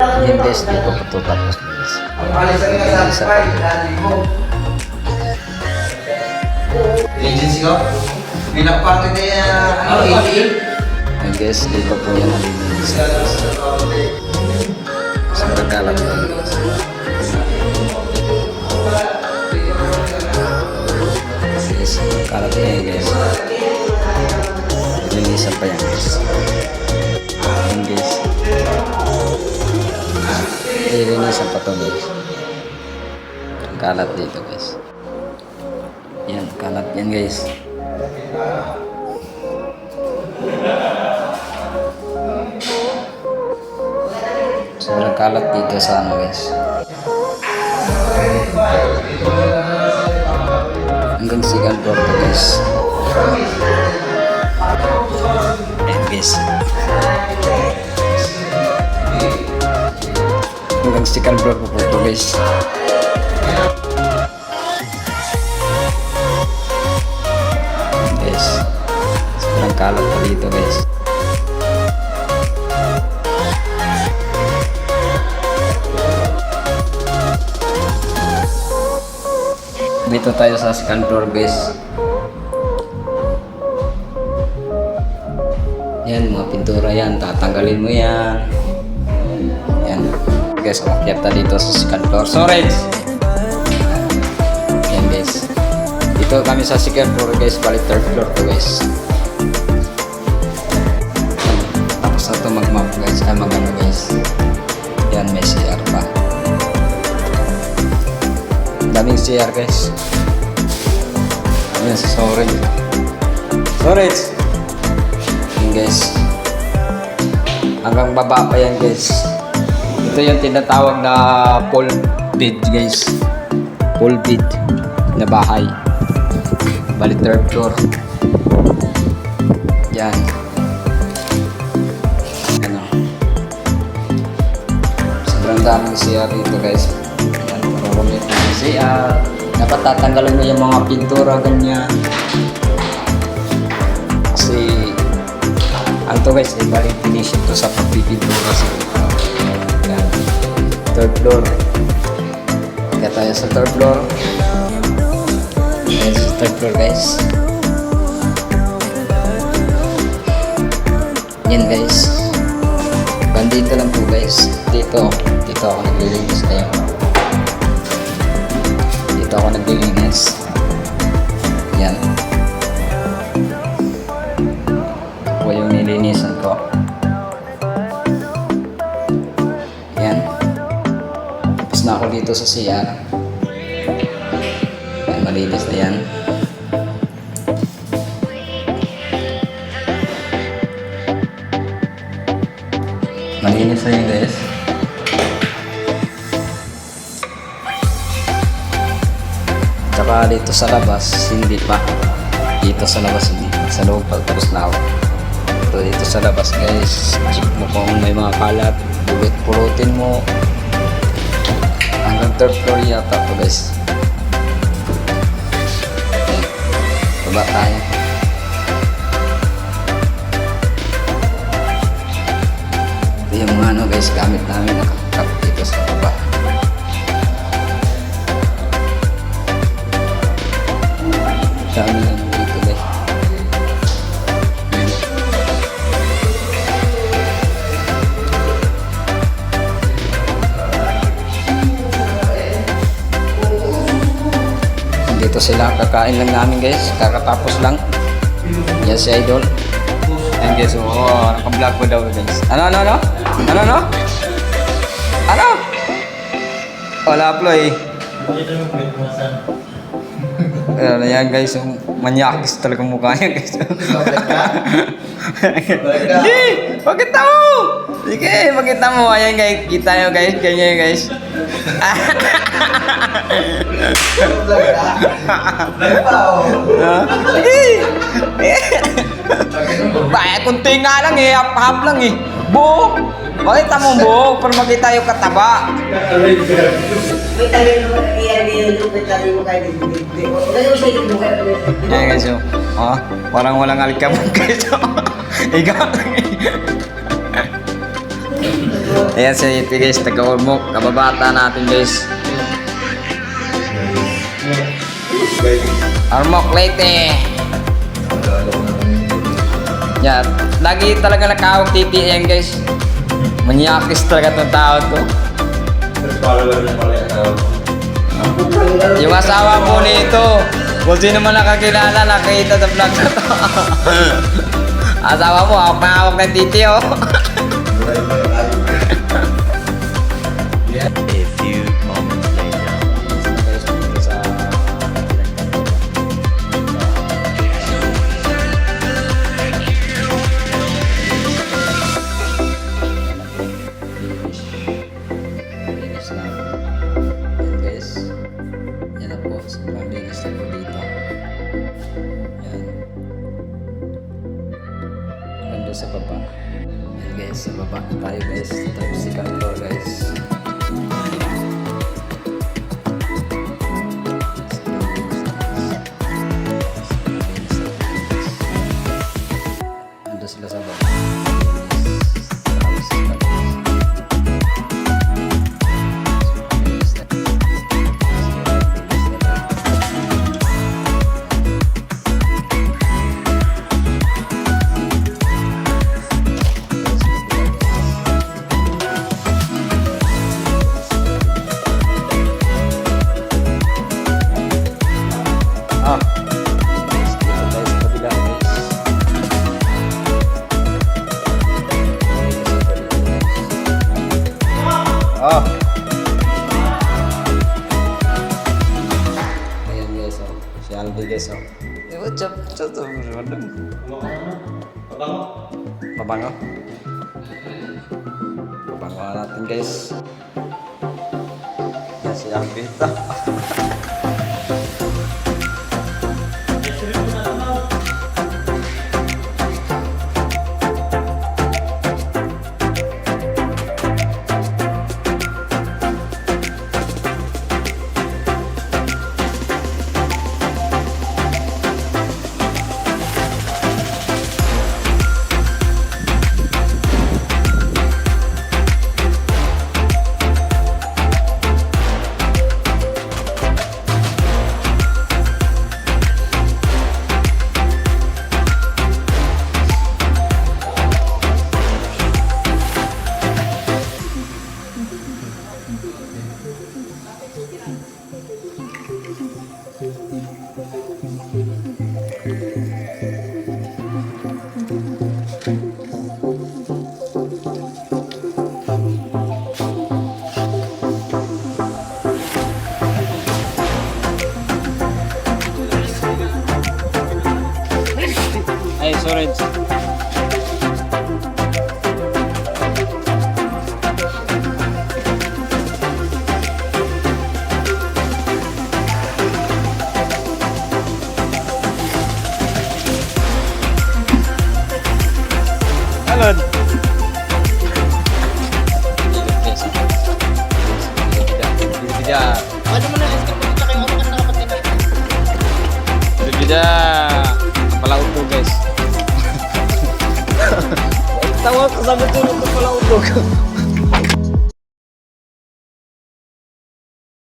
Yan guys, dito po ito tapos guys. Isa pa. Agency ko? Pinapakit na yan, 88. Yan guys, dito po yan nalinis. Sa nagkalat na guys. Guys, nagkalat na yan guys. Nilinisan pa yan guys. Yan guys. Nilinisan pa ito guys. Ang kalat dito guys. Yan, kalat yan guys. Sobrang kalat dito sa ano guys. Hanggang second floor to guys. Ayan guys. Hanggang second floor po to guys. Guys, sobrang kalat pa dito guys. Dito tayo sa second floor guys. Yan, mga pintura yan, tatanggalin mo yan. Yan guys, umakyat tayo dito sa second floor. Storage! Yan guys. Dito kami sa second floor guys, balik third floor to guys. Tapos na ito mag-map guys, mag-ano guys. Yan, may CR pa. Daming CR guys. Ayan sa storage. Storage! Yan guys. Hanggang baba pa yan guys. Ito yung tinatawag na full bed guys. Full bed na bahay. Balik third floor. Yan. Ano. Sobrang daming CR dito guys. Yan. Marumit na CR. Dapat tatanggalin mo yung mga pintura ganyan. Kasi ang to guys, ay balik finishing to sa pagpipintura sa yan. Third floor. Kaya tayo sa third floor. Ayan sa third floor guys. Yan guys. Bandito lang po guys. Dito ako naglilinis kayo. Dito ako naglilinis. Yan. Ito po yung nilinisan ko. Yan. Tapos na ako dito sa CR. Yan, malinis na yan. Malinis na yan guys. Tsaka dito sa labas, hindi pa. Dito sa labas, hindi pa. Sa loob, tapos na ako. So, dito sa labas guys, check mo kung may mga kalat. Pulutin mo. Hanggang third floor yata po guys. Okay. Baba tayo. Ito yung mga ano guys, gamit namin nakakap dito sa baba. Dami lang dito guys. Dito sila, kakain lang namin guys. Kakatapos lang. Yan si Idol. And guys, naka-vlog ko daw guys. Ano? Wala ploy. Ano yan guys, manyakis talaga mukha niya guys. Hindi! Pakita mo! Sige, pakita mo. Ayan guys, kita nyo guys, ganyan guys. Sige! Baya, kunti nga lang eh, hap-hap lang eh. Buo! Pakita mo buo, para makita yung kataba. May tayo naman, iyan din, may tayo mo kayo din. Ganyan mo siya yung mukha. Ayan guys, parang walang alikabok guys. Ikaw lang eh. Ayan si Iti guys, taga-Ormoc, kababata natin guys. Ormoc Leyte. Yan, lagi talaga nakahawak Titi yan guys. Manyakis talaga itong tao to. Yung asawa mo nito, kung sino man nakakilala, nakita sa vlog na to. Asawa mo, hawak na hawak ng Titi oh. A few moments later. Linis lang. Yan guys. Yan na po. Sobrang linis na po dito. Yan. Hanggang doon sa baba. Yan guys. Sa baba tayo guys. Tapos si Kantor guys. Ando sila sa baba. Tapos sila guys. Ah. Dito tayo sa kabila, guys. Ah. Ayan guys, oh. Si Aldi guys, oh. Eh, what's up? Pabango? Pabango natin guys. Yan si Aldi ito. Ay, sorry. Alon. Ano mo na lang kung kita kayo ako na nakapatid. Berbeda kepala utuh guys. Tahu aku sampai turun kepala utuh.